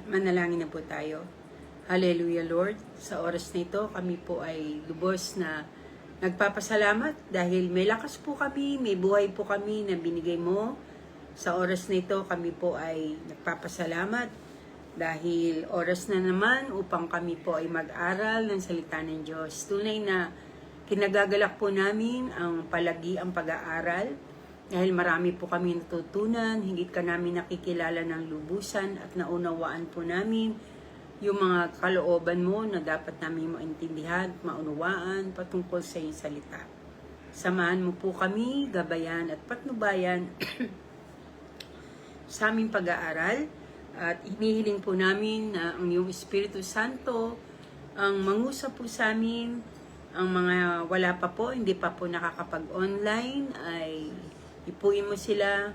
Manalangin na po tayo. Hallelujah, Lord. Sa oras na ito, kami po ay lubos na nagpapasalamat dahil may lakas po kami, may buhay po kami na binigay mo. Sa oras na ito, kami po ay nagpapasalamat dahil oras na naman upang kami po ay mag-aral ng salita ng Diyos. Tunay na kinagagalak po namin ang pag-aaral dahil marami po kami natutunan, higit ka namin nakikilala ng lubusan at naunawaan po namin yung mga kalooban mo na dapat namin maintindihan, maunawaan patungkol sa iyong salita. Samahan mo po kami, gabayan at patnubayan sa aming pag-aaral at inihiling po namin na ang iyong Espiritu Santo ang mangusap po sa amin. Ang mga wala pa po, hindi pa po nakakapag-online ay ipuin mo sila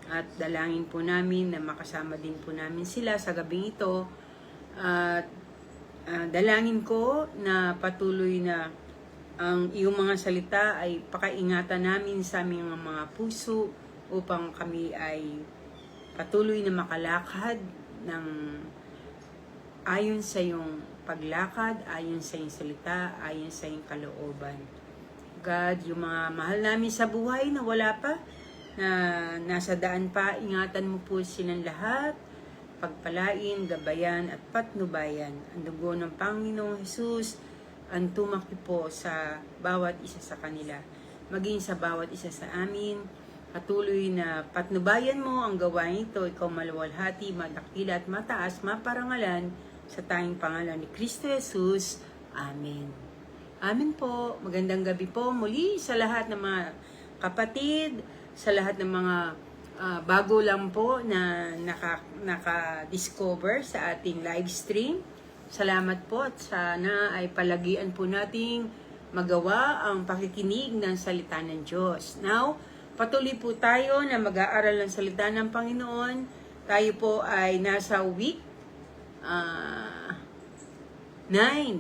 at dalangin po namin na makasama din po namin sila sa gabing ito. At dalangin ko na patuloy na ang iyong mga salita ay pakaingatan namin sa aming mga puso upang kami ay patuloy na makalakad ng ayon sa iyong paglakad, ayon sa iyong salita, ayon sa iyong kalooban. God, yung mga mahal namin sa buhay na wala pa, na nasa daan pa, ingatan mo po silang lahat, pagpalain, gabayan at patnubayan. Ang dugo ng Panginoong Hesus ang tumaki po sa bawat isa sa kanila, maging sa bawat isa sa amin. Patuloy na patnubayan mo ang gawain ito, ikaw maluwalhati, madakila at mataas, maparangalan sa tanging pangalan ni Kristo Jesus. Amen. Amen po. Magandang gabi po muli sa lahat ng mga kapatid, sa lahat ng mga bago lang po na naka-discover sa ating live stream. Salamat po at sana ay palagian po nating magawa ang pakikinig ng salita ng Diyos. Now, patuloy po tayo na mag-aaral ng salita ng Panginoon. Tayo po ay nasa week 9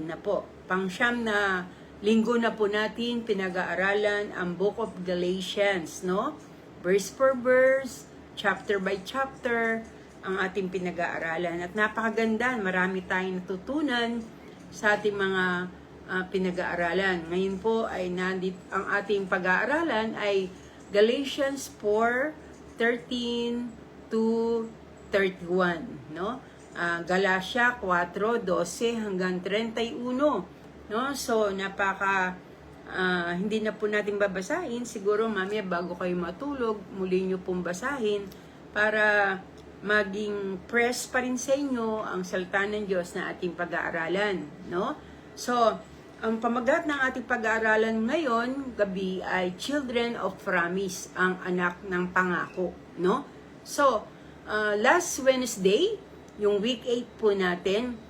na po. Pang-siyam na linggo na po natin pinag-aaralan ang Book of Galatians, no? Verse per verse, chapter by chapter, ang ating pinag-aaralan. At napakaganda, marami tayong natutunan sa ating mga pinag-aaralan. Ngayon po ay ang ating pag-aaralan ay Galatians 4:13 to 31, no? Galatia 4:12 hanggang 31. No? So, hindi na po natin babasahin. Siguro mamaya bago kayo matulog, muli nyo pong basahin para maging press pa rin sa inyo ang salita ng Diyos na ating pag-aaralan. No? So, ang pamagat ng ating pag-aaralan ngayon, gabi, ay Children of Promise, ang anak ng pangako. No? So, last Wednesday, yung week 8 po natin,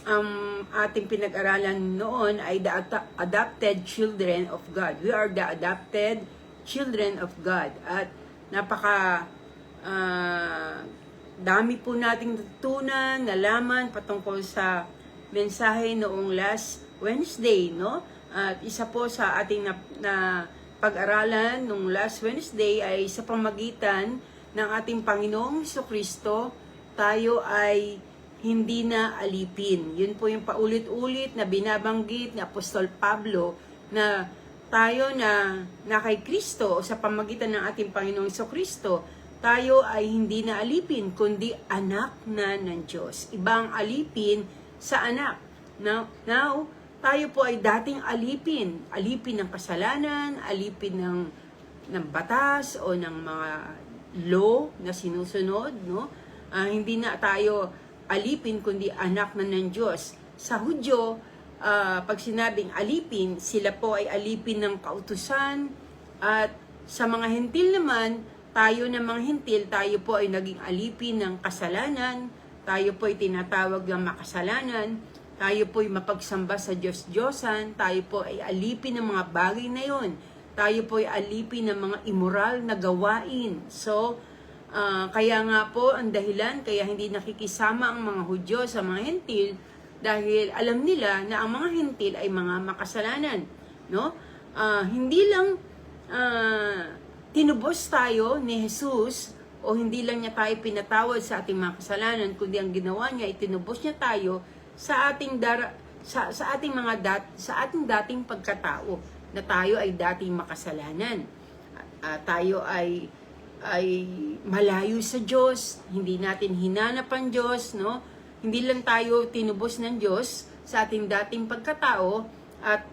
ang ating pinag-aralan noon ay the adopted children of God. We are the adopted children of God. At napaka dami po nating natutunan, nalaman patungkol sa mensahe noong last Wednesday, no? At isa po sa ating na pag-aralan noong last Wednesday ay sa pamagitan ng ating Panginoong Jesucristo, tayo ay hindi na alipin. Yun po yung paulit-ulit na binabanggit ni Apostol Pablo na tayo na kay Kristo o sa pamagitan ng ating Panginoong Jesucristo, tayo ay hindi na alipin kundi anak na ng Diyos. Ibang alipin sa anak. Now, tayo po ay dating alipin. Alipin ng kasalanan, alipin ng batas o ng mga law na sinusunod, no? Hindi na tayo alipin kundi anak na ng Diyos. Sa Hudyo, pag sinabing alipin, sila po ay alipin ng kautusan, at sa mga hentil naman, tayo na mga hentil, tayo po ay naging alipin ng kasalanan, tayo po ay tinatawag ng makasalanan, tayo po ay mapagsamba sa Diyos-Diyosan, tayo po ay alipin ng mga bagay na yon, tayo po ay alipin ng mga immoral na gawain. So, kaya nga po ang dahilan kaya hindi nakikisama ang mga Hudyo sa mga hentil dahil alam nila na ang mga hentil ay mga makasalanan, no? Hindi lang tinubos tayo ni Jesus o hindi lang niya tayo pinatawad sa ating mga kasalanan, kundi ang ginawa niya, itinubos niya tayo sa ating sa ating dating pagkatao, na tayo ay dating makasalanan. Tayo ay malayo sa Diyos, hindi natin hinanap ang Diyos, no? Hindi lang tayo tinubos ng Diyos sa ating dating pagkatao at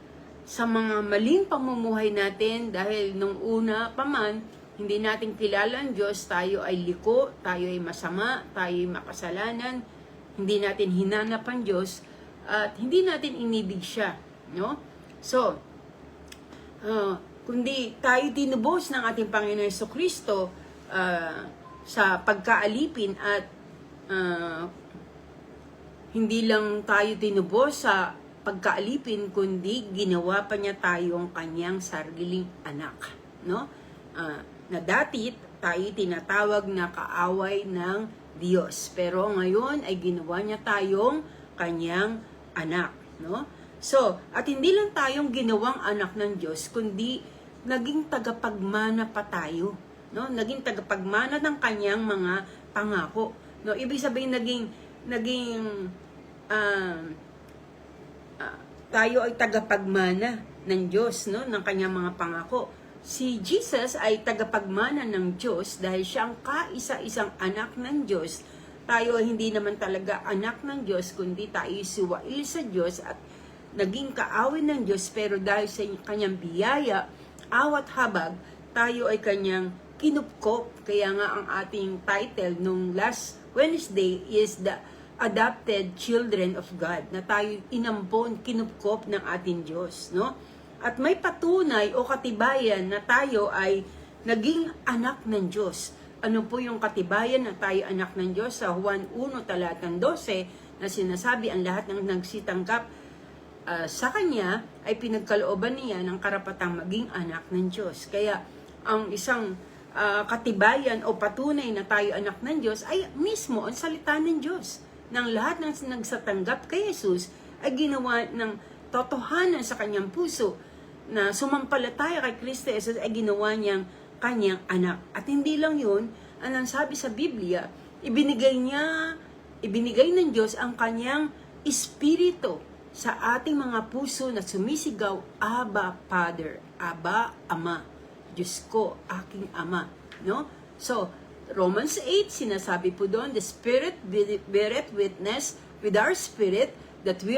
sa mga maling pamumuhay natin, dahil nung una pa man, hindi natin kilala ang Diyos, tayo ay liko, tayo ay masama, tayo ay makasalanan, hindi natin hinanap ang Diyos, at hindi natin inibig siya, no? So, kundi tayo tinubos ng ating Panginoon Jesucristo sa pagkaalipin, at hindi lang tayo tinubos sa pagkaalipin, kundi ginawa pa niya tayong kanyang sariling anak, no? Na dati tayo tinatawag na kaaway ng Diyos, pero ngayon ay ginawa niya tayong kanyang anak, no? So, at hindi lang tayong ginawang anak ng Diyos, kundi naging tagapagmana pa tayo, no? Naging tagapagmana ng kanyang mga pangako, no? Ibig sabihin tayo ay tagapagmana ng Diyos, no? Ng kanyang mga pangako. Si Jesus ay tagapagmana ng Diyos dahil siya ang kaisa-isang anak ng Diyos. Tayo ay hindi naman talaga anak ng Diyos, kundi tayo suwail sa Diyos at naging kaawin ng Diyos, pero dahil sa kanyang biyaya, awat habag, tayo ay kanyang kinupkop. Kaya nga ang ating title nung last Wednesday is the Adopted Children of God, na tayo inampon, kinupkop ng ating Diyos, no? At may patunay o katibayan na tayo ay naging anak ng Diyos. Ano po yung katibayan na tayo anak ng Diyos? Sa Juan 1 talatang 12 na sinasabi, ang lahat ng nagsitanggap sa Kanya ay pinagkalooban niya ng karapatang maging anak ng Diyos. Kaya ang isang katibayan o patunay na tayo anak ng Diyos ay mismo ang salita ng Diyos. Nang lahat ng nagsatanggap kay Jesus ay ginawa ng totohanan sa kanyang puso, na sumampalataya kay Kristo Jesus ay ginawa niyang kanyang anak. At hindi lang yun, ang sabi sa Biblia, ibinigay ng Diyos ang kanyang Espiritu sa ating mga puso na sumisigaw, Abba, Father, Abba, Ama, Diyos ko, aking Ama, no? So, Romans 8, sinasabi po doon, the Spirit beareth witness with our spirit that we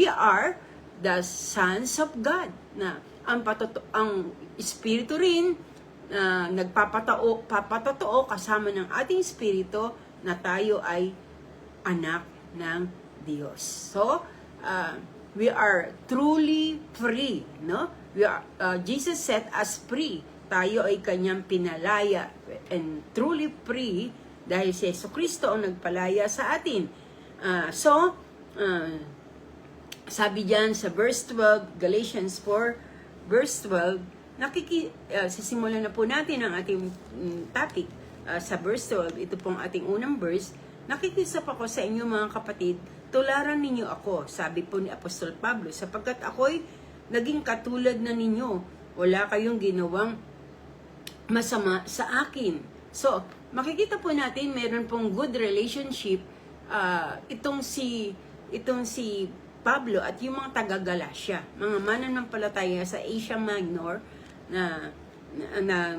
are the sons of God. Na ang Espiritu rin nagpapatotoo kasama ng ating Espiritu na tayo ay anak ng Diyos. So, we are truly free, no? Jesus set us free. Tayo ay kanyang pinalaya and truly free dahil si Jesucristo ang nagpalaya sa atin. Sabi diyan sa verse 12, Galatians 4, verse 12, sisimulan na po natin ang ating topic sa verse 12. Ito pong ating unang verse. Nakikisap ako sa inyo mga kapatid, tularan ninyo ako, sabi po ni Apostol Pablo, sapagkat ako'y naging katulad na ninyo, wala kayong ginawang masama sa akin. So, makikita po natin meron pong good relationship itong si Pablo at yung mga taga-Galacia, mga mananampalataya sa Asia Minor na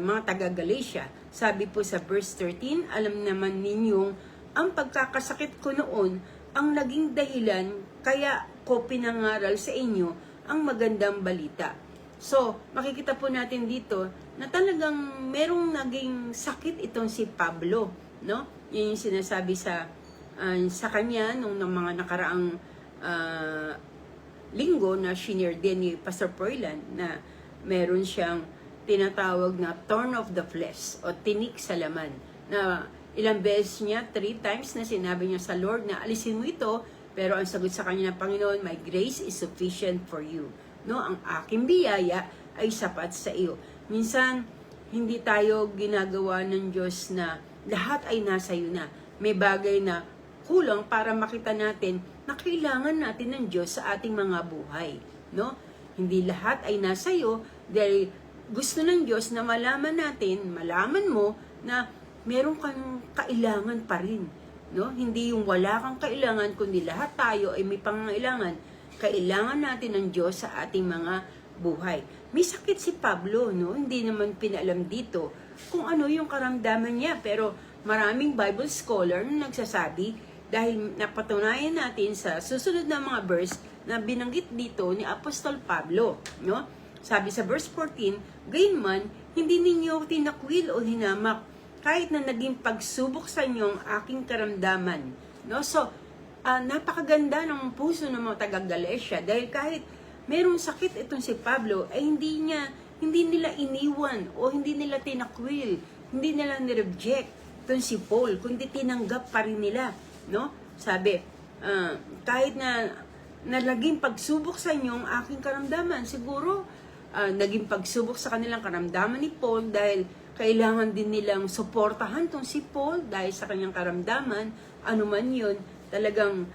mga taga-Galacia. Sabi po sa verse 13, alam naman ninyong ang pagkakasakit ko noon ang naging dahilan kaya ko pinangaral sa inyo ang magandang balita. So, makikita po natin dito na talagang merong naging sakit itong si Pablo, no? Yun yung sinasabi sa kanya nung mga nakaraang linggo na shinare din ni Pastor Proylan, na meron siyang tinatawag na thorn of the flesh o tinik sa laman, na ilang beses niya, 3 times na sinabi niya sa Lord na alisin mo ito, pero ang sagot sa kanya ng Panginoon, my grace is sufficient for you, no? Ang aking biyaya ay sapat sa iyo. Minsan hindi tayo ginagawa ng Diyos na lahat ay nasa iyo na. May bagay na kulang para makita natin na kailangan natin ng Diyos sa ating mga buhay, no? Hindi lahat ay nasa iyo dahil gusto ng Diyos na malaman mo na meron kang kailangan pa rin. No? Hindi yung wala kang kailangan, kundi lahat tayo ay may pangangailangan. Kailangan natin ng Diyos sa ating mga buhay. May sakit si Pablo, no? Hindi naman pinalam dito kung ano yung karamdaman niya. Pero maraming Bible scholar na nagsasabi, dahil napatunayan natin sa susunod na mga verse na binanggit dito ni Apostol Pablo, no? Sabi sa verse 14, gayunman, hindi ninyo tinakwil o hinamak kahit na naging pagsubok sa inyo ang aking karamdaman. No? So, napakaganda ng puso ng mga taga-Galatia dahil kahit merong sakit itong si Pablo, ay hindi nila iniwan o hindi nila tinakwil, hindi nila nireject itong si Paul, kundi tinanggap pa rin nila. No? Sabi, kahit na naging pagsubok sa inyo ang aking karamdaman, siguro naging pagsubok sa kanilang karamdaman ni Paul dahil kailangan din nilang suportahan tong si Paul dahil sa kanyang karamdaman, ano man yun, talagang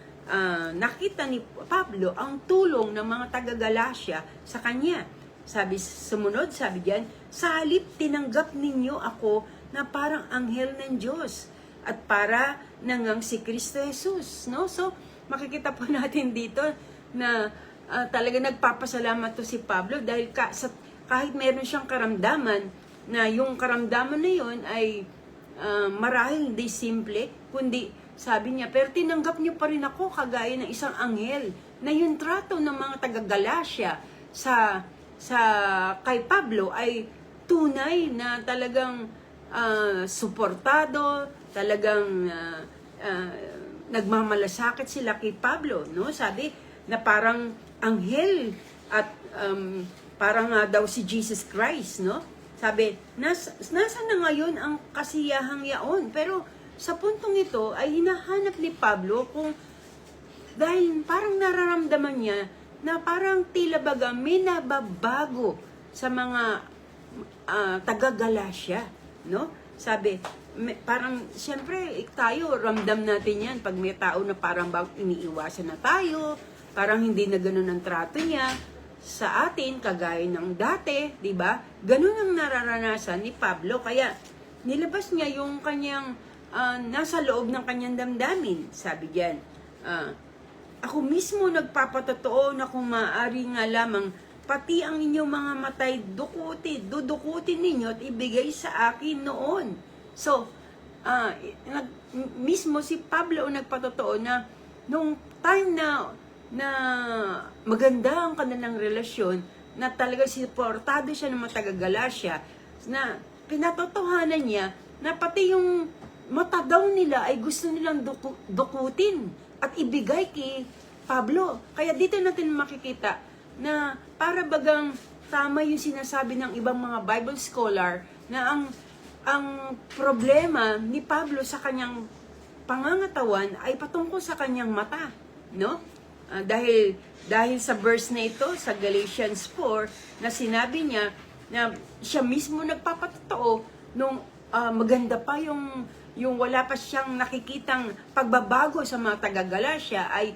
nakita ni Pablo ang tulong ng mga taga-Galatia sa kanya. Sumunod, sabi diyan, sa halip tinanggap ninyo ako na parang anghel ng Diyos at para nangang si Kristo Jesus. No? So, makikita po natin dito na talaga nagpapasalamat to si Pablo dahil kahit meron siyang karamdaman, na yung karamdaman na yun ay marahil hindi simple, kundi sabi niya, pero tinanggap niyo pa rin ako kagaya ng isang anghel, na yung trato ng mga taga-Galatia kay Pablo ay tunay na talagang suportado, talagang nagmamalasakit sila kay Pablo, no? Sabi na parang anghel at parang daw si Jesus Christ, no? Sabi, nasa na ngayon ang kasiyahang yaon. Pero sa puntong ito ay hinahanap ni Pablo dahil parang nararamdaman niya na parang tila baga may nababago sa mga taga-Galatia, no? Sabi, parang siyempre tayo ramdam natin yan pag may tao na parang iniiwasan na tayo, parang hindi na ganun ang trato niya sa atin, kagaya ng dati, di ba? Ganun ang nararanasan ni Pablo. Kaya, nilabas niya yung kanyang, nasa loob ng kanyang damdamin. Sabi diyan, ako mismo nagpapatotoo na kung maaari nga lamang, pati ang inyong mga matay, dudukutin ninyo at ibigay sa akin noon. So, mismo si Pablo nagpatotoo na, nung time na maganda ang kanilang relasyon, na talaga suportado siya ng mga taga-Galatia, na pinatotohanan niya na pati yung mata daw nila ay gusto nilang dukutin at ibigay kay Pablo. Kaya dito natin makikita na para bagang tama yung sinasabi ng ibang mga Bible scholar na ang problema ni Pablo sa kanyang pangangatawan ay patungkol sa kanyang mata, no? Dahil sa verse na ito, sa Galatians 4, na sinabi niya na siya mismo nagpapatotoo nung maganda pa yung wala pa siyang nakikitang pagbabago sa mga taga-Galatia ay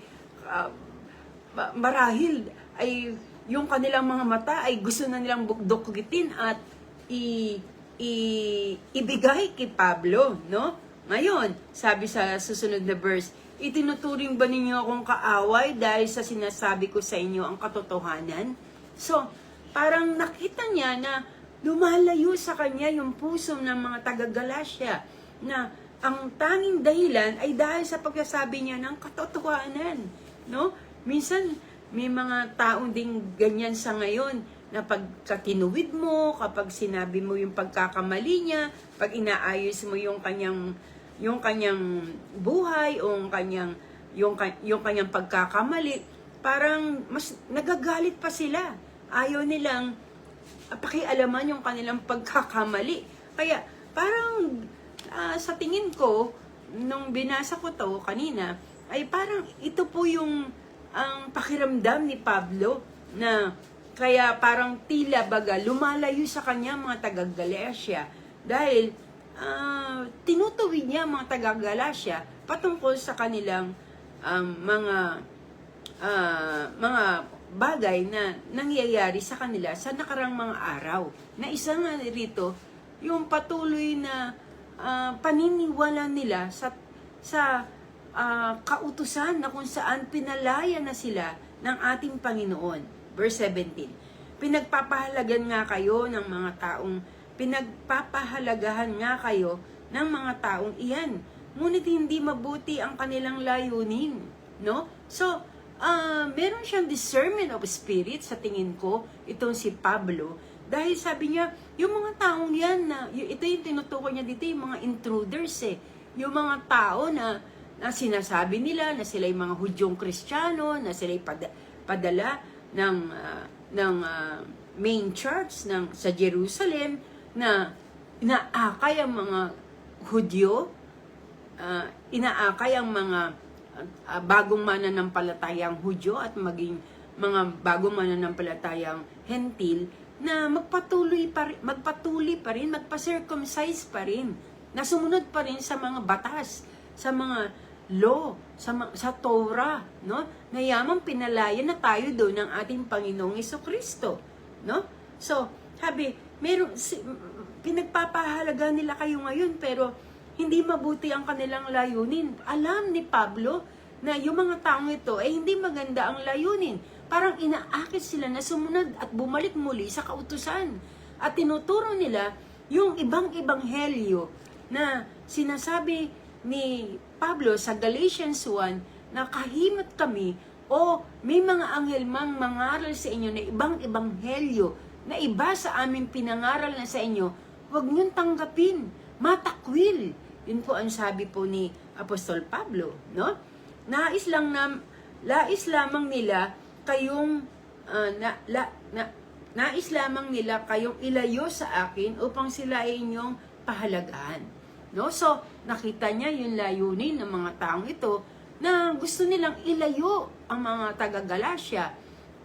marahil ay yung kanilang mga mata ay gusto na nilang dukutin at ibigay kay Pablo, no? Ngayon, sabi sa susunod na verse, itinuturing ba ninyo akong kaaway dahil sa sinasabi ko sa inyo ang katotohanan? So, parang nakita niya na lumalayo sa kanya yung puso ng mga taga-Galatia na ang tanging dahilan ay dahil sa pagsasabi niya ng katotohanan, no? Minsan, may mga taong ding ganyan sa ngayon na pagka tinuwid mo, kapag sinabi mo yung pagkakamali niya, pag inaayos mo yung kanyang buhay o yung kanyang pagkakamali, parang mas nagagalit pa sila. Ayaw nilang pakialaman yung kanilang pagkakamali. Kaya parang sa tingin ko, nung binasa ko to kanina, ay parang ito po yung ang pakiramdam ni Pablo na kaya parang tila baga lumalayo sa kanya mga taga-Galatia dahil tinutuwid niya mga taga-Galatia patungkol sa kanilang mga bagay na nangyayari sa kanila sa nakarang mga araw. Na isa nga rito, yung patuloy na paniniwala nila sa kautusan na kung saan pinalaya na sila ng ating Panginoon. Verse 17, pinagpapahalagahan nga kayo ng mga taong iyan, ngunit hindi mabuti ang kanilang layunin, no? So, meron siyang discernment of spirit sa tingin ko, itong si Pablo, dahil sabi niya, yung mga taong yan, ito yung tinutukoy niya dito, yung mga intruders yung mga tao na sinasabi nila na sila yung mga Hudyong Kristiyano, na sila yung padala ng main church sa Jerusalem, na inaakay ang mga Hudyo, inaakay ang mga bagong mananampalatayang Hudyo at maging mga bagong mananampalatayang Hentil, na magpatuloy pa rin, magpa-circumcise pa rin, na sumunod pa rin sa mga batas, sa mga law, sa Torah, no? Na yamang pinalaya na tayo doon ng ating Panginoong Jesucristo, no? So, sabi, pinagpapahalaga nila kayo ngayon, pero hindi mabuti ang kanilang layunin. Alam ni Pablo na yung mga taong ito ay hindi maganda ang layunin. Parang inaakit sila na sumunod at bumalik muli sa kautusan. At tinuturo nila yung ibang ebanghelyo na sinasabi ni Pablo sa Galatians 1 na kahimot kami o may mga anghel mang mangaral sa inyo na ibang ebanghelyo na iba sa aming pinangaral na sa inyo, huwag niyong tanggapin, matakwil. Yun po ang sabi po ni Apostol Pablo, no? Nais lamang nila kayong nais lamang nila kayong ilayo sa akin upang sila ay inyong pahalagaan. No? So, nakita niya yung layunin ng mga taong ito na gusto nilang ilayo ang mga taga-Galacia,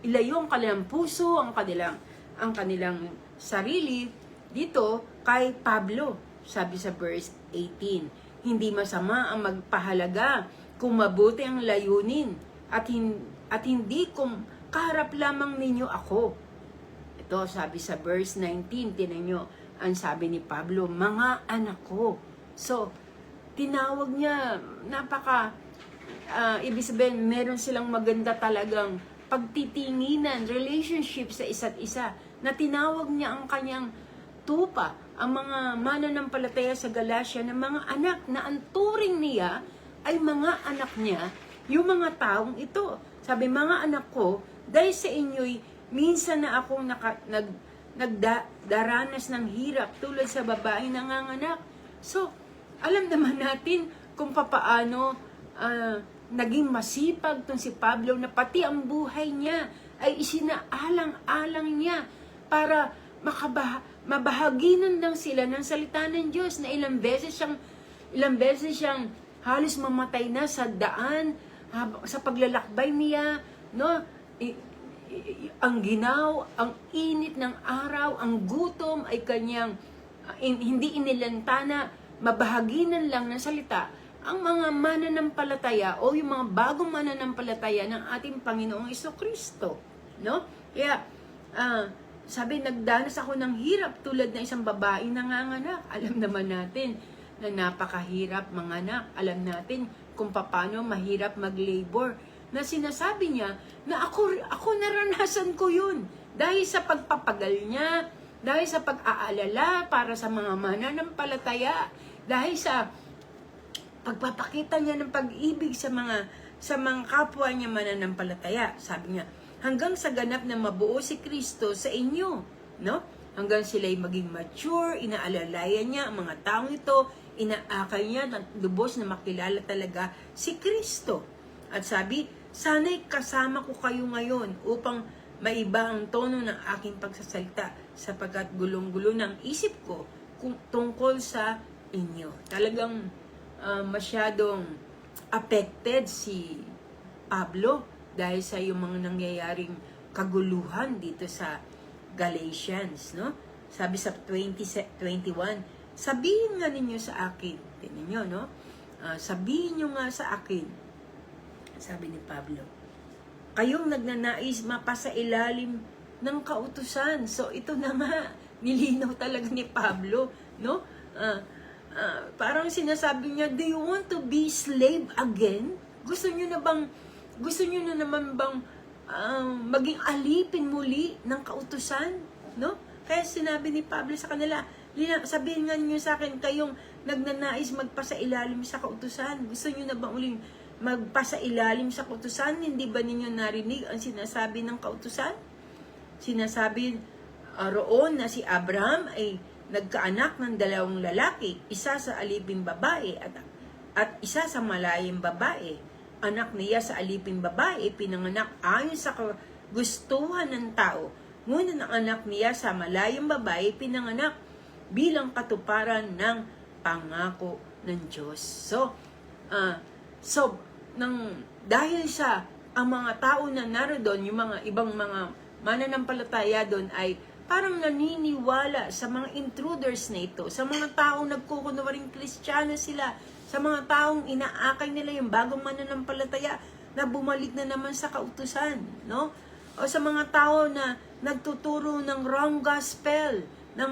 ilayo ang kanilang puso, ang kanilang sarili dito kay Pablo. Sabi sa verse 18, hindi masama ang magpahalaga kung mabuti ang layunin at hindi kung kaharap lamang ninyo ako. Ito, sabi sa verse 19, tinan nyo, ang sabi ni Pablo, mga anak ko. So, tinawag niya, ibig sabihin, meron silang maganda talagang pagtitinginan, relationship sa isa't isa, na tinawag niya ang kanyang tupa, ang mga mananampalataya sa Galacia na mga anak, na ang turing niya ay mga anak niya, yung mga taong ito. Sabi, mga anak ko, dahil sa inyo'y minsan na akong nagdaranas ng hirap tulad sa babae nanganganak. So, alam naman natin kung papaano naging masipag tong si Pablo, na pati ang buhay niya ay isinaalang-alang niya para mabahaginan lang sila ng salita ng Diyos, na ilang beses siyang halos mamatay na sa daan, sa paglalakbay niya, no? Ang ginaw, ang init ng araw, ang gutom ay kanyang hindi inilantana, mabahaginan lang ng salita ang mga mananampalataya o yung mga bagong mananampalataya ng ating Panginoong Jesucristo, no? Kaya sabi, nagdanas ako ng hirap tulad ng isang babae nanganganak. Alam naman natin na napakahirap manganak. Alam natin kung paano mahirap mag-labor. Na sinasabi niya na ako naranasan ko yun. Dahil sa pagpapagal niya, dahil sa pag-aalala para sa mga mananampalataya, dahil sa pagpapakita niya ng pag-ibig sa mga kapwa niya mananampalataya. Sabi niya, hanggang sa ganap na mabuo si Kristo sa inyo, no? Hanggang sila'y maging mature, inaalalayan niya ang mga taong ito, inaakay niya ng lubos na makilala talaga si Kristo. At sabi, sana'y kasama ko kayo ngayon upang maiba ang tono ng aking pagsasalita, sapagkat gulong-gulo ng isip ko tungkol sa inyo. Talagang masyadong affected si Pablo dahil sa yung mga nangyayaring kaguluhan dito sa Galatians, no? Sabi sa 21, sabihin nga ninyo sa akin, tingnan nyo, no? Sabihin nyo nga sa akin, sabi ni Pablo, kayong nagnanais mapasailalim ng kautusan. So ito na nga, nilinaw talaga ni Pablo, no? Parang sinasabi niya, do you want to be slave again? Gusto niyo na naman bang maging alipin muli ng kautusan, no? Kaya sinabi ni Pablo sa kanila, sabihin nga niyo sa akin, kayong nagnanais magpasailalim sa kautusan. Gusto niyo na bang uling magpasailalim sa kautusan? Hindi ba ninyo narinig ang sinasabi ng kautusan? Sinasabi roon na si Abraham ay nagkaanak ng 2 lalaki, isa sa aliping babae at isa sa malayang babae. Anak niya sa aliping babae, pinanganak ayon sa gustuhan ng tao. Ngunit ang anak niya sa malayang babae, pinanganak bilang katuparan ng pangako ng Diyos. Dahil sa ang mga tao na naroon, yung mga ibang mga mananampalataya doon ay parang naniniwala sa mga intruders na ito, sa mga taong nagkukunwaring Kristiyano sila, sa mga taong inaakay nila yung bagong mananampalataya na bumalik na naman sa kautusan, no? O sa mga tao na nagtuturo ng wrong gospel, ng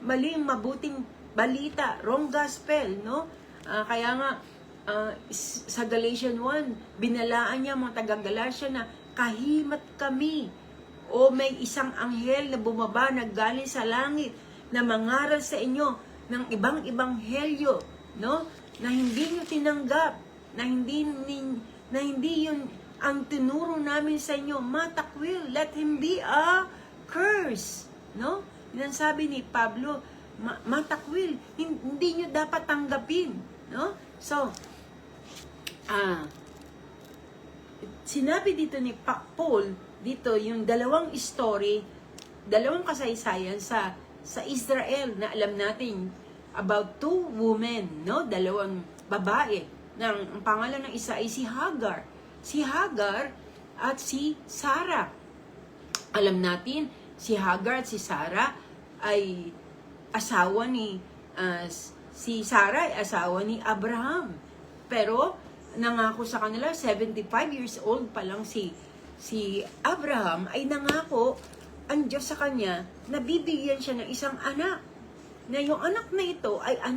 maling mabuting balita, wrong gospel, no? Kaya nga, sa Galatians 1, binalaan niya mga taga-Galatia na kahimat kami, o may isang anghel na bumaba naggaling sa langit na mangaral sa inyo ng ibang ebanghelyo, no? Na hindi niyo tinanggap, na hindi yun ang tinuro namin sa inyo. Matakwil, let him be a curse, no? Yan sabi ni Pablo, matakwil, hindi niyo dapat tanggapin, no? So, sinabi dito ni Paul dito yung dalawang story, dalawang kasaysayan sa Israel na alam natin about 2 women, no? 2 babae. Ang pangalan ng isa ay si Hagar. Si Hagar at si Sarah. Alam natin, si Hagar at si Sarah ay asawa ni si Sarah ay asawa ni Abraham. Pero nangako sa kanila 75 years old pa lang si Abraham ay nangako ang Diyos sa kanya na bibigyan siya ng isang anak. Na yung anak na ito ay ang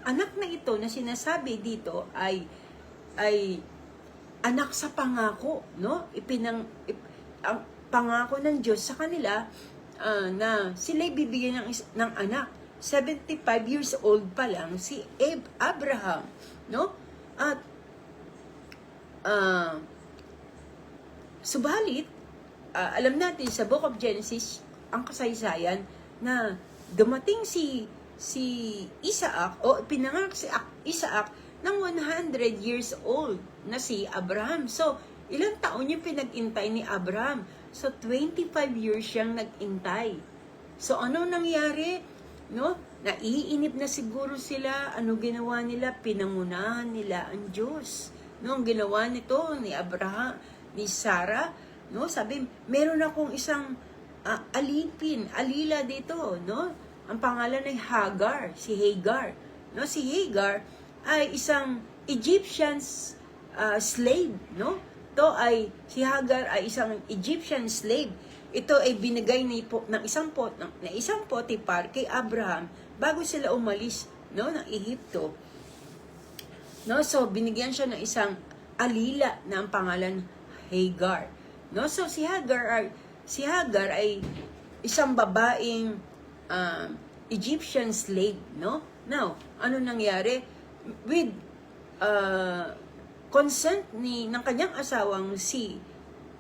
anak na ito na sinasabi dito ay anak sa pangako, no? Ang pangako ng Diyos sa kanila na sila'y bibigyan ng anak. 75 years old pa lang si Abraham, no? At subalit, alam natin sa Book of Genesis, ang kasaysayan na dumating si Isaac, o pinanganak si Isaac ng 100 years old na si Abraham. So, ilang taon yung pinag-intay ni Abraham? So, 25 years siyang nag-intay. So, ano nangyari? No? Naiinip na siguro sila. Ano ginawa nila? Pinangunahan nila ang Diyos. No? Ang ginawa nito ni Abraham, ni Sarah, no? Sabi, meron akong isang alila dito, no? Ang pangalan ay Hagar, si Hagar. No? Si Hagar ay isang Egyptian slave, no? Si Hagar ay isang Egyptian slave. Ito ay binigay ng isang Potiphar kay Abraham bago sila umalis, no, ng Ehipto. No? So binigyan siya ng isang alila na ang pangalan Hagar. No? So si Hagar ay isang babaeng Egyptian slave, no? Now, ano nangyari? With consent ng kanyang asawang si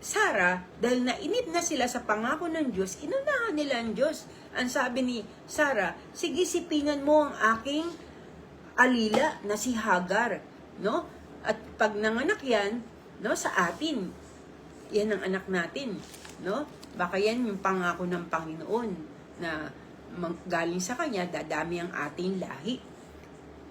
Sarah, dahil nainip na sila sa pangako ng Diyos, inunahan nila ang Diyos. Ang sabi ni Sarah, sige, sipingan mo ang aking alila na si Hagar, no? At pag nanganak yan, no, sa atin, yan ang anak natin, no? Baka yan yung pangako ng Panginoon na galing sa kanya, dadami ang ating lahi.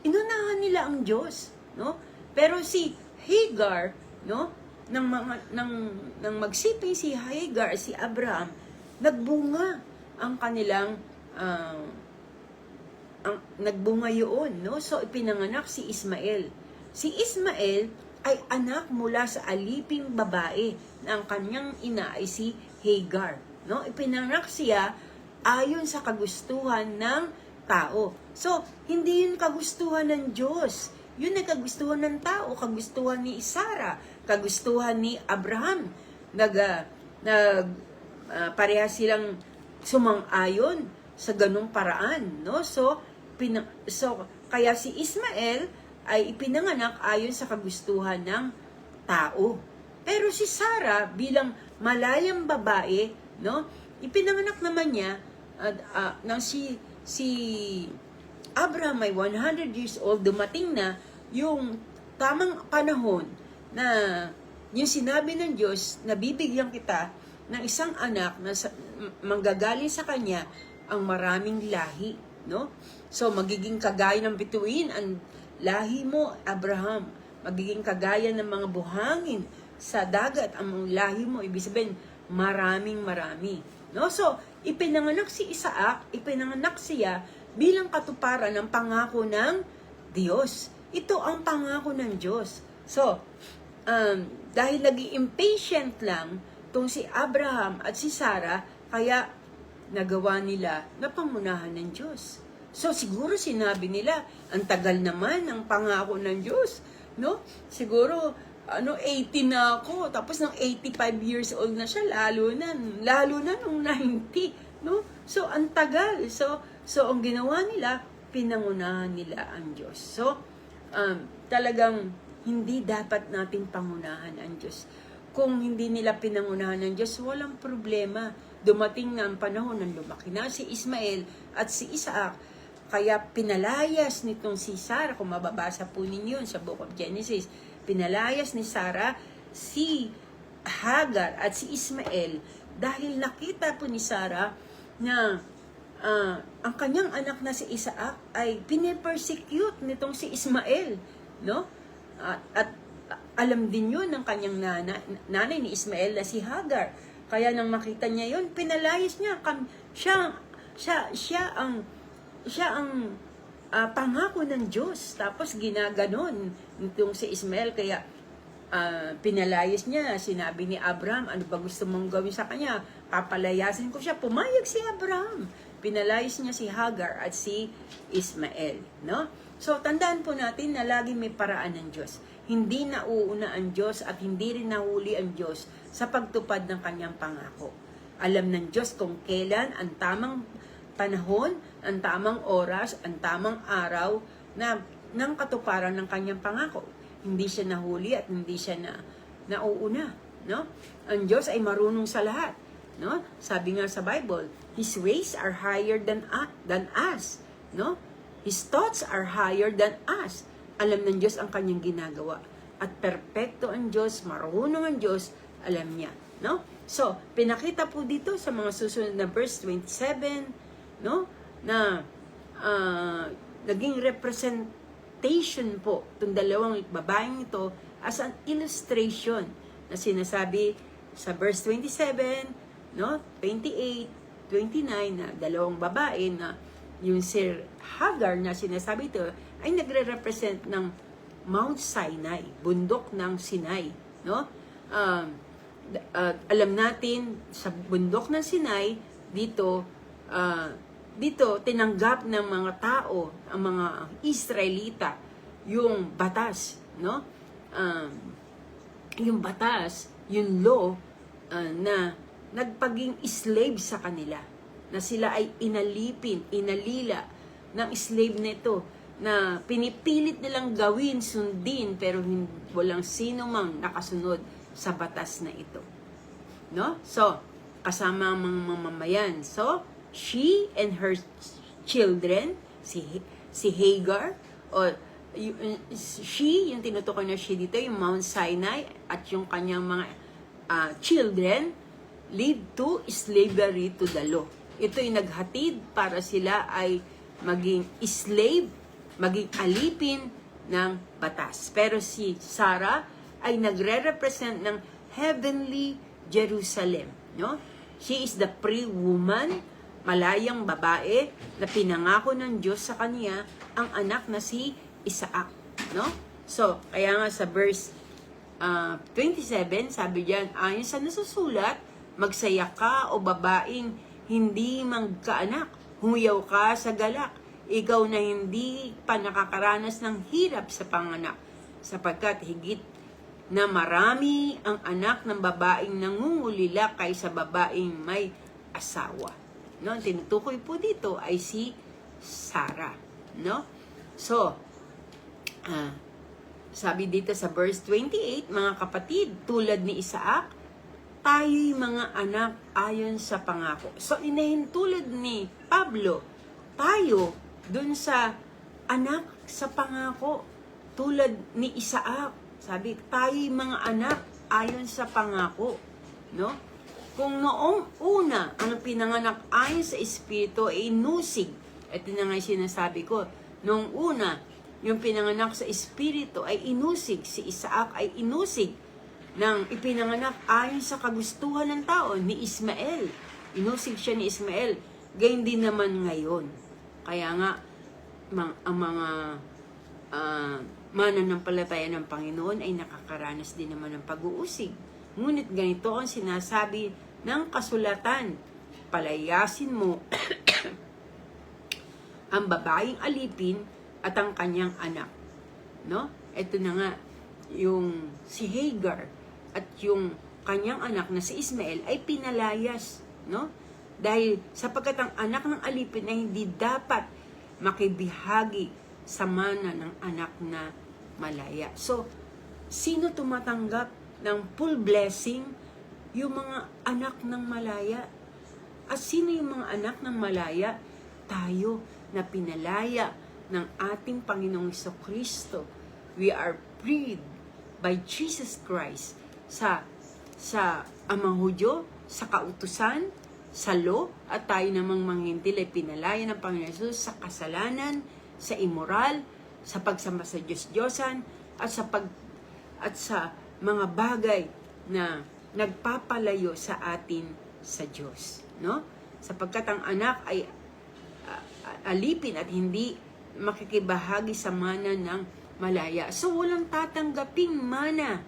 Inunahan nila ang Diyos, no? Pero si Hagar, no, nang magsiping si Hagar, si Abraham, nagbunga ang kanilang nagbunga yun, no? So ipinanganak si Ismael. Si Ismael ay anak mula sa aliping babae na ang kanyang ina ay si Hagar. No? Ipinanganak siya ayon sa kagustuhan ng tao. So, hindi yun kagustuhan ng Diyos. Yun ay kagustuhan ng tao, kagustuhan ni Sarah, kagustuhan ni Abraham. Pareha silang sumang-ayon sa ganung paraan, no? So kaya si Ismael ay ipinanganak ayon sa kagustuhan ng tao. Pero si Sarah bilang malayang babae, no? Ipinanganak naman niya nang si Abraham ay 100 years old, dumating na yung tamang panahon na yung sinabi ng Diyos na bibigyan kita ng isang anak na manggagaling sa kanya ang maraming lahi, no? So magiging kagaya ng bituin ang lahi mo, Abraham. Magiging kagaya ng mga buhangin sa dagat ang lahi mo, ibig sabihin marami, no? So ipinanganak si Isaac, ipinanganak siya bilang katuparan ng pangako ng Diyos. Ito ang pangako ng Diyos. So dahil nag-impatient lang tong si Abraham at si Sarah, kaya nagawa nila na pamunahan ng Diyos. So siguro sinabi nila, ang tagal naman ng pangako ng Diyos, no? Siguro 80 na ako, tapos nang 85 years old na siya, lalo na nung 90, no? So ang tagal. So ang ginawa nila, pinangunahan nila ang Diyos. So talagang hindi dapat natin pangunahan ang Diyos. Kung hindi nila pinangunahan ng Diyos, walang problema. Dumating na ang panahon ng lumaki na si Ismael at si Isaac. Kaya pinalayas nitong si Sarah, kung mababasa po ninyo sa Book of Genesis, pinalayas ni Sarah si Hagar at si Ismael dahil nakita po ni Sarah na ang kanyang anak na si Isaac ay pinipersecute nitong si Ismael, no? At alam din yun ng kanyang nanay ni Ismael na si Hagar. Kaya nang makita niya yun, pinalayas niya. Siya ang pangako ng Diyos. Tapos ginaganon nitong si Ismael. Kaya pinalayas niya. Sinabi ni Abraham, ano ba gusto mong gawin sa kanya? Papalayasin ko siya. Pumayag si Abraham. Pinalayas niya si Hagar at si Ismael, no? So, tandaan po natin na lagi may paraan ng Diyos. Hindi nauuna ang Diyos at hindi rin nahuli ang Diyos sa pagtupad ng kanyang pangako. Alam ng Diyos kung kailan ang tamang panahon, ang tamang oras, ang tamang araw ng katuparan ng kanyang pangako. Hindi siya nahuli at hindi siya nauuna, no? Ang Diyos ay marunong sa lahat, no? Sabi nga sa Bible, His ways are higher than us, no? His thoughts are higher than us. Alam ng Diyos ang kanyang ginagawa. At perpekto ang Diyos, marunong ang Diyos, alam niya, no? So, pinakita po dito sa mga susunod na verse 27, no? Na naging representation po itong dalawang babaeng ito as an illustration na sinasabi sa verse 27, no? 28, 29 na dalawang babae na yung Sir Hagar na sinasabi ito ay nagre-represent ng Mount Sinai, bundok ng Sinai, no? Alam natin sa bundok ng Sinai dito tinanggap ng mga tao, ang mga Israelita, yung batas, no? Yung batas, yung law na nagpaging slave sa kanila, na sila ay inalila ng slave nito, na pinipilit nilang gawin, sundin, pero walang sino mang nakasunod sa batas na ito, no? So, kasama ang mga mamamayan. So, she and her children, si Hagar, o she, yung tinutukoy na she dito, yung Mount Sinai, at yung kanyang mga children, lead to slavery to the law. Ito yung naghatid para sila ay maging slave, maging alipin ng batas. Pero si Sarah ay nagre-represent ng heavenly Jerusalem, no? She is the pre-woman, malayang babae na pinangako ng Diyos sa kanya ang anak na si Isaac, no? So, kaya nga sa verse 27, sabi diyan, ayon sa nasusulat, magsaya ka o babaeng hindi magkaanak, humiyaw ka sa galak, ikaw na hindi pa nakakaranas ng hirap sa panganak, sapagkat higit na marami ang anak ng babaeng nangungulila kaysa babaeng may asawa. No, ang tinutukoy po dito ay si Sarah, no? So, sabi dito sa verse 28, mga kapatid, tulad ni Isaac, tayo'y mga anak ayon sa pangako. So, inahin tulad ni Pablo, tayo dun sa anak sa pangako, tulad ni Isaac. Sabi, tayo'y mga anak ayon sa pangako, no? Kung noong una, ang pinanganak ayon sa Espiritu ay inusig, ito na nga sinasabi ko, noong una, yung pinanganak sa Espiritu ay inusig, si Isaac ay inusig ng ipinanganak ayon sa kagustuhan ng tao, ni Ismael. Inusig siya ni Ismael. Gayon din naman ngayon. Kaya nga, ang mga mananampalataya ng Panginoon ay nakakaranas din naman ng pag-uusig. Ngunit ganito ang sinasabi ng kasulatan, palayasin mo ang babaeng alipin at ang kanyang anak. No? Ito na nga, yung si Hagar at yung kanyang anak na si Ismael ay pinalayas. No? Dahil sapagkat ang anak ng alipin ay hindi dapat makibihagi sa mana ng anak na malaya. So, sino tumatanggap ng full blessing? Yung mga anak ng malaya. At sino yung mga anak ng malaya? Tayo na pinalaya ng ating Panginoong Jesucristo. We are freed by Jesus Christ sa Amang Hudyo, sa kautusan, sa law, at tayo namang mga hintil ay pinalaya ng Panginoon Jesus sa kasalanan, sa immoral, sa pagsamba sa Diyos-Diyosan, at sa mga bagay na nagpapalayo sa atin sa Diyos, no? Sapagkat ang anak ay alipin at hindi makikibahagi sa mana ng malaya. So, walang tatanggaping mana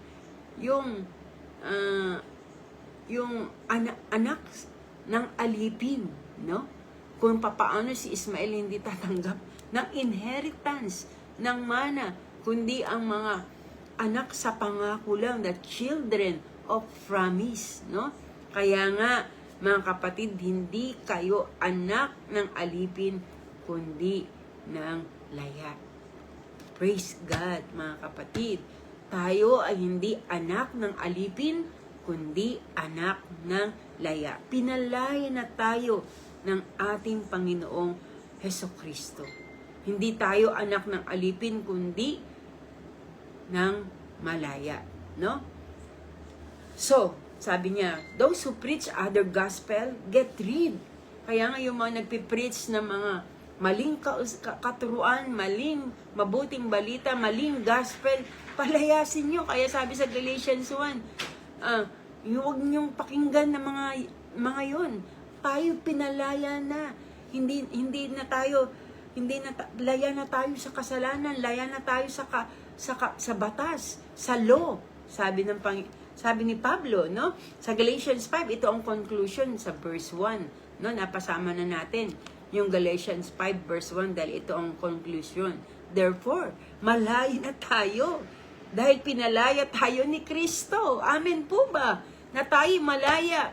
yung anak ng alipin, no? Kung papaano si Ismael hindi tatanggap ng inheritance ng mana, kundi ang mga anak sa pangako lang, the children of promise, no? Kaya nga, mga kapatid, hindi kayo anak ng alipin, kundi ng laya. Praise God, mga kapatid. Tayo ay hindi anak ng alipin, kundi anak ng laya. Pinalaya na tayo ng ating Panginoong Hesukristo. Hindi tayo anak ng alipin, kundi ng malaya, no? So, sabi niya, those who preach other gospel, get rid. Kaya nga yung mga nagpipreach ng mga maling katuruan, maling mabuting balita, maling gospel, palayasin nyo. Kaya sabi sa Galatians 1, huwag nyong pakinggan ng mga yon. Tayo pinalaya na. Laya na tayo sa kasalanan, laya na tayo sa batas, sa law. Sabi ni Pablo, no? Sa Galatians 5, ito ang conclusion sa verse 1, no? Napasama na natin yung Galatians 5 verse 1 dahil ito ang conclusion. Therefore, malaya na tayo dahil pinalaya tayo ni Kristo. Amen po ba? Na tayo malaya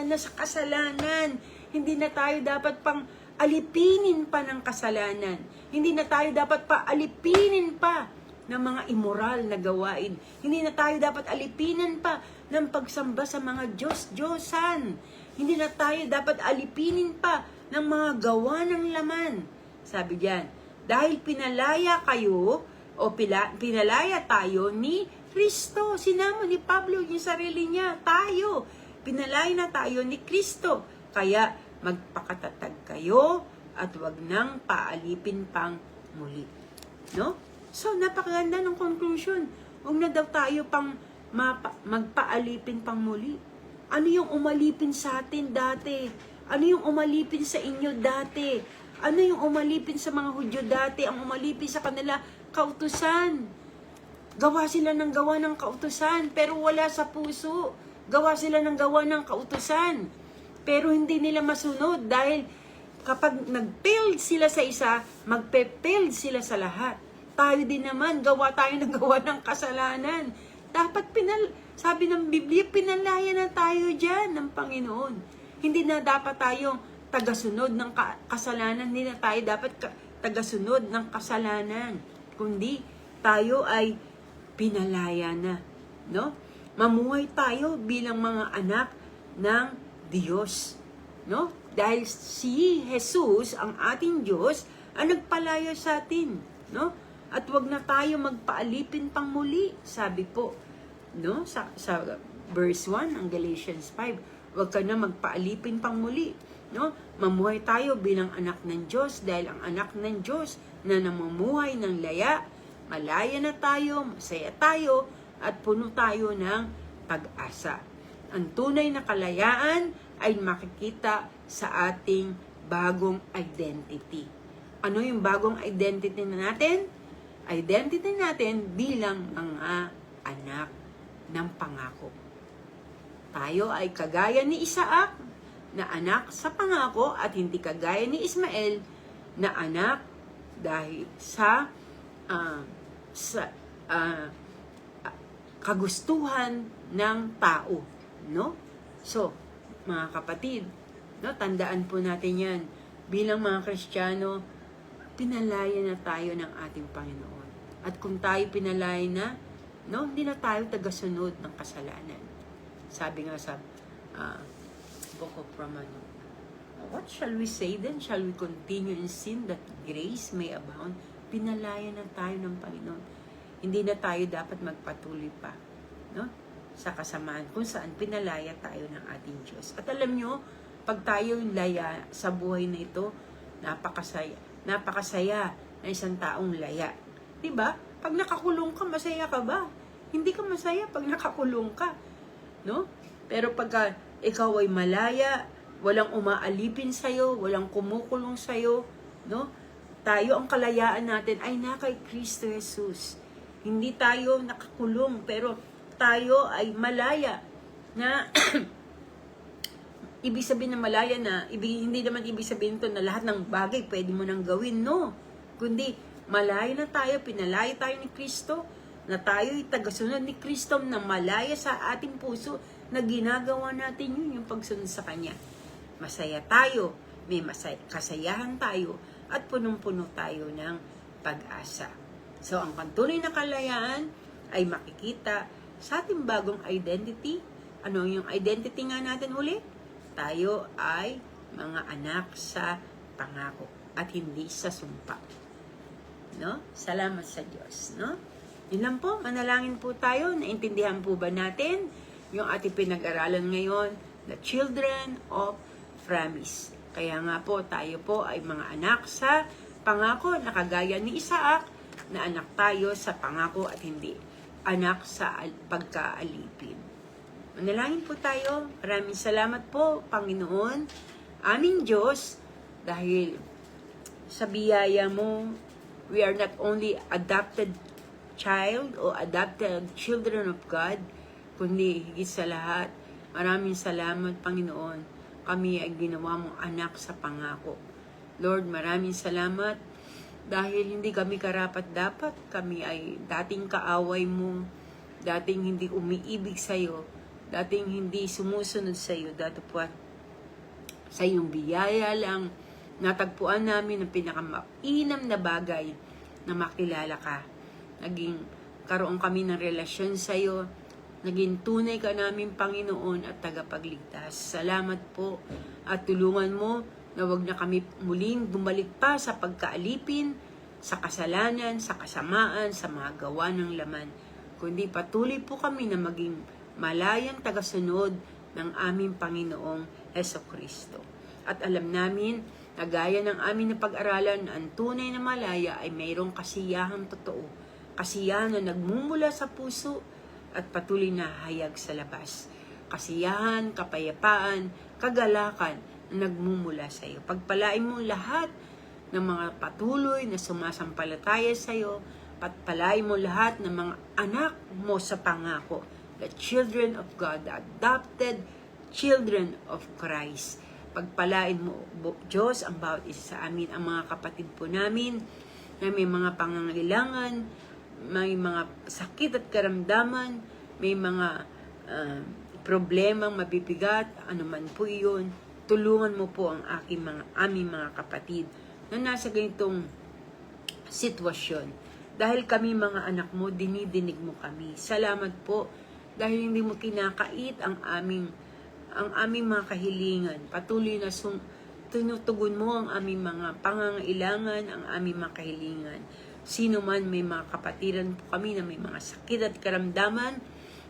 na sa kasalanan. Hindi na tayo dapat pang alipinin pa ng kasalanan. Hindi na tayo dapat pa alipinin pa ng mga immoral na gawain. Hindi na tayo dapat alipinin pa ng pagsamba sa mga Diyos-Diyosan. Hindi na tayo dapat alipinin pa ng mga gawa ng laman. Sabi diyan, dahil pinalaya kayo o pinalaya tayo ni Kristo. Sinama ni Pablo yung sarili niya, tayo. Pinalaya na tayo ni Kristo. Kaya magpakatatag kayo at wag nang paalipin pang muli. No? So, napakaganda ng conclusion. Huwag na daw tayo pang magpaalipin pang muli. Ano yung umalipin sa atin dati? Ano yung umalipin sa inyo dati? Ano yung umalipin sa mga Hudyo dati? Ang umalipin sa kanila, kautusan. Gawa sila ng gawa ng kautusan, pero wala sa puso. Gawa sila ng gawa ng kautusan, pero hindi nila masunod dahil kapag nag-failed sila sa isa, magpe-failed sila sa lahat. Tayo din naman, gawa tayo ng gawa ng kasalanan. Dapat sabi ng Biblia, pinalaya na tayo dyan ng Panginoon. Hindi na dapat tayong tagasunod ng kasalanan, hindi na tayo dapat tagasunod ng kasalanan. Kundi tayo ay pinalaya na, no? Mamuhay tayo bilang mga anak ng Diyos, no? Dahil si Jesus, ang ating Diyos, ang nagpalaya sa atin, no? At wag na tayo magpaalipin pang muli, sabi po, no? Sa verse 1 ng Galatians 5, wag ka na magpaalipin pang muli, no? Mamuhay tayo bilang anak ng Diyos dahil ang anak ng Diyos na namumuhay ng laya, malaya na tayo, masaya tayo, at puno tayo ng pag-asa. Ang tunay na kalayaan ay makikita sa ating bagong identity. Ano yung bagong identity na natin? Identity natin bilang mga anak ng pangako. Tayo ay kagaya ni Isaac na anak sa pangako at hindi kagaya ni Ismael na anak dahil sa kagustuhan ng tao, no? So, mga kapatid, no, tandaan po natin yan. Bilang mga Kristiyano, pinalaya na tayo ng ating Panginoon. At kung tayo pinalaya na, no, hindi na tayo tagasunod ng kasalanan. Sabi nga sa Book of Romans, what shall we say then? Shall we continue in sin that grace may abound? Pinalaya na tayo ng Panginoon. Hindi na tayo dapat magpatuloy pa, no, sa kasamaan kung saan pinalaya tayo ng ating Diyos. At alam nyo, pag tayo laya sa buhay na ito, napakasaya na isang taong laya. Diba? Pag nakakulong ka, masaya ka ba? Hindi ka masaya pag nakakulong ka, no? Pero pagka ikaw ay malaya, walang umaalipin sa'yo, walang kumukulong sa'yo, no? Tayo, ang kalayaan natin ay na kay Kristo Jesus. Hindi tayo nakakulong, pero tayo ay malaya na ibig sabihin na malaya na, hindi naman ibig sabihin ito na lahat ng bagay pwede mo nang gawin, no? Kundi, malaya na tayo, pinalaya tayo ni Kristo, na tayo ay tagasunod ni Kristo, na malaya sa ating puso, na ginagawa natin yun, yung pagsunod sa Kanya. Masaya tayo, may kasayahan tayo, at punong-puno tayo ng pag-asa. So, ang tunay na kalayaan ay makikita sa ating bagong identity. Ano yung identity nga natin uli? Tayo ay mga anak sa pangako at hindi sa sumpa. No? Salamat sa Diyos, no? Yun lang po, manalangin po tayo. Naintindihan po ba natin yung ating pinag-aralan ngayon, the children of promise. Kaya nga po, tayo po ay mga anak sa pangako na kagaya ni Isaac, na anak tayo sa pangako at hindi anak sa pagkaalipin. Manalangin po tayo. Maraming salamat po, Panginoon, aming Diyos, dahil sa biyaya mo, we are not only adopted child o adopted children of God, kundi higit sa lahat, maraming salamat, Panginoon, kami ay ginawa mong anak sa pangako. Lord, maraming salamat dahil hindi kami karapat-dapat, kami ay dating kaaway mo, dating hindi umiibig sa'yo, dating hindi sumusunod sa'yo, dato po sa iyong biyaya lang, natagpuan namin ang pinakamainam na bagay na makilala ka. Naging karoon kami ng relasyon sa'yo, naging tunay ka namin, Panginoon, at tagapagligtas. Salamat po at tulungan mo na wag na kami muling bumalik pa sa pagkaalipin, sa kasalanan, sa kasamaan, sa mga gawa ng laman. Kundi patuloy po kami na maging malayang tagasunod ng aming Panginoong Hesukristo. At alam namin na gaya ng amin na pag-aralan, ang tunay na malaya ay mayroong kasiyahan totoo. Kasiyahan na nagmumula sa puso at patuloy na hayag sa labas. Kasiyahan, kapayapaan, kagalakan na nagmumula sa iyo. Pagpalain mo lahat ng mga patuloy na sumasampalataya sa iyo, Pagpalain mo lahat ng mga anak mo sa pangako, the children of God, the adopted children of Christ. Pagpalain mo, Diyos, ang bawat isa sa amin, ang mga kapatid po namin na may mga pangangailangan, may mga sakit at karamdaman, may mga problemang mabibigat, anuman po iyon. Tulungan mo po ang aming mga kapatid na nasa ganitong sitwasyon. Dahil kami mga anak mo, dinidinig mo kami. Salamat po dahil hindi mo kinakait ang aming mga kahilingan. Patuloy na tinutugon mo ang aming mga pangangailangan, ang aming mga kahilingan. Sino man may mga kapatiran po kami na may mga sakit at karamdaman,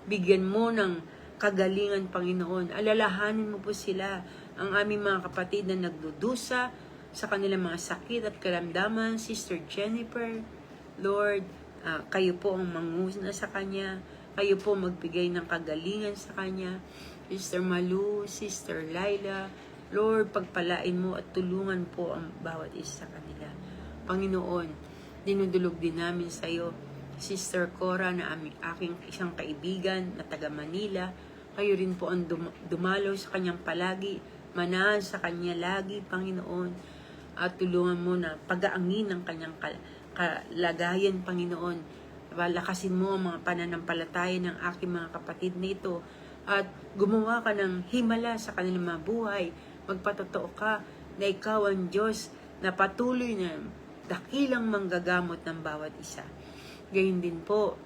bigyan mo ng kagalingan, Panginoon. Alalahanin mo po sila, ang aming mga kapatid na nagdudusa sa kanilang mga sakit at karamdaman. Sister Jennifer, Lord, kayo po ang manguna sa kanya. Kayo po magbigay ng kagalingan sa kanya. Sister Malu, Sister Laila, Lord, pagpalain mo at tulungan po ang bawat isa sa kanila. Panginoon, dinudulog din namin sa iyo, Sister Cora, na aking isang kaibigan na taga Manila. Kayo rin po ang dumalaw sa kanyang palagi, manahan sa kanya lagi, Panginoon. At tulungan mo na pag-aangin ng kanyang kalagayan, Panginoon. Lakasin mo ang mga pananampalataya ng aking mga kapatid nito at gumawa ka ng himala sa kanilang mga buhay. Magpatotoo ka na ikaw ang Diyos na patuloy na dakilang manggagamot ng bawat isa. Gayun din po,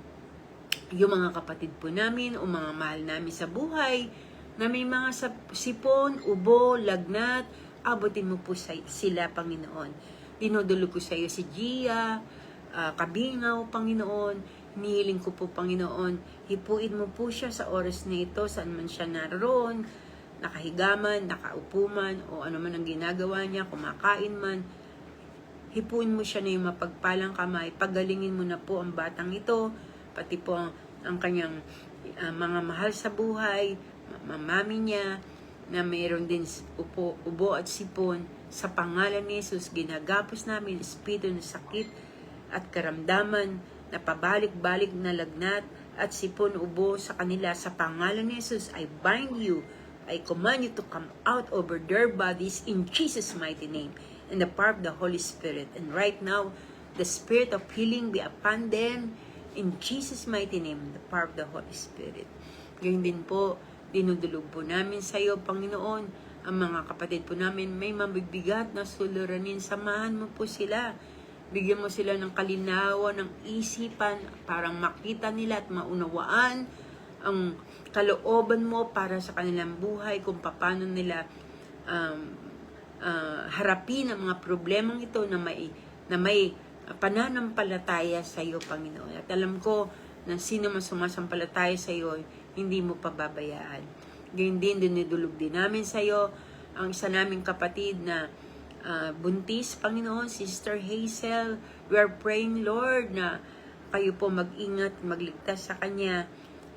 yung mga kapatid po namin o mga mahal namin sa buhay na may mga sipon, ubo, lagnat, abutin mo po sila, Panginoon. Dinudulog ko sa iyo si Gia, Kabingaw, Panginoon. Hinihiling ko po, Panginoon, hipuin mo po siya sa oras na ito, saan man siya naroon, nakahigaman, nakaupuman, o ano man ang ginagawa niya, kumakain man. Hipuin mo siya na yung mapagpalang kamay. Pagalingin mo na po ang batang ito, pati po ang kanyang mga mahal sa buhay, mami niya, na mayroon din ubo at sipon. Sa pangalan ni Jesus, ginagapos namin espiritu ng sakit at karamdaman na pabalik-balik na lagnat at sipon ubo sa kanila. Sa pangalan ni Jesus, I bind you. I command you to come out over their bodies in Jesus' mighty name, in the power of the Holy Spirit. And right now, the spirit of healing be upon them in Jesus' mighty name, in the power of the Holy Spirit. Ganyan din po, dinudulog po namin sa iyo, Panginoon, ang mga kapatid po namin may mabibigat na suliranin. Samahan mo po sila. Bigyan mo sila ng kalinawan, ng isipan, parang makita nila at maunawaan ang kalooban mo para sa kanilang buhay, kung paano nila harapin ang mga problemang ito na may pananampalataya sa iyo, Panginoon. At alam ko na sino man sumasampalataya sa iyo, hindi mo pababayaan. Ganyan din, dinidulog din namin sa iyo ang isa naming kapatid na buntis, Panginoon, Sister Hazel. We are praying, Lord, na kayo po mag-ingat, magligtas sa kanya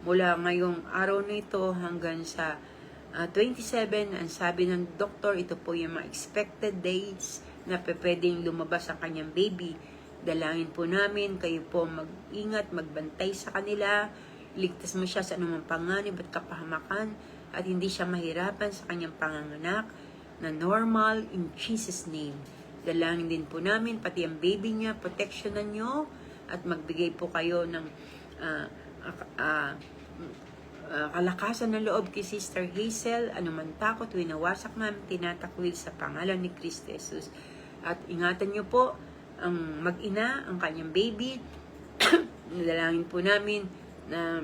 mula ngayong araw na ito hanggang sa 27. Ang sabi ng doktor, ito po yung mga expected dates na pwedeng lumabas ang kanyang baby. Dalangin po namin, kayo po mag-ingat, magbantay sa kanila, ligtas mo siya sa anumang panganib at kapahamakan, at hindi siya mahirapan sa kanyang panganganak na normal in Jesus' name. Dalangin din po namin, pati ang baby niya, protectionan nyo at magbigay po kayo ng kalakasan ng loob kay Sister Hazel. Anuman takot, winawasak namin, tinatakwil sa pangalan ni Kristo Jesus. At ingatan nyo po ang mag-ina, ang kanyang baby. Dalangin po namin na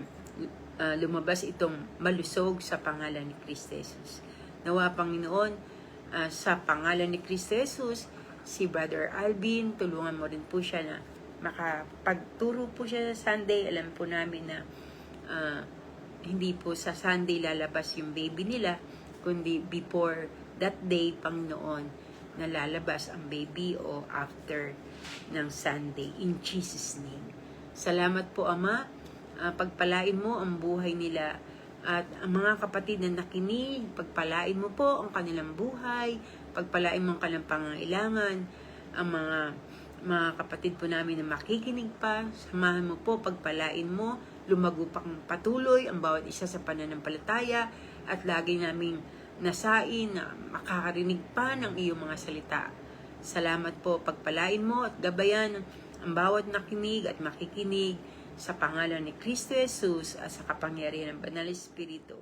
lumabas itong malusog sa pangalan ni Kristo Jesus. Nawa, Panginoon, sa pangalan ni Kristo Jesus, si Brother Alvin, tulungan mo rin po siya na makapagturo po siya sa Sunday. Alam po namin na hindi po sa Sunday lalabas yung baby nila, kundi before that day, Panginoon, na lalabas ang baby o after ng Sunday. In Jesus' name. Salamat po, Ama. Pagpalain mo ang buhay nila at ang mga kapatid na nakinig, pagpalain mo po ang kanilang buhay, pagpalain mo ang kanilang pangangailangan, ang mga mga kapatid po namin na makikinig pa, samahan mo po, pagpalain mo, lumago pang patuloy ang bawat isa sa pananampalataya at lagi naming nasain na makakarinig pa ng iyong mga salita. Salamat po, pagpalain mo at gabayan ang bawat nakinig at makikinig sa pangalan ni Kristo Jesus at sa kapangyarihan ng Banal Espiritu.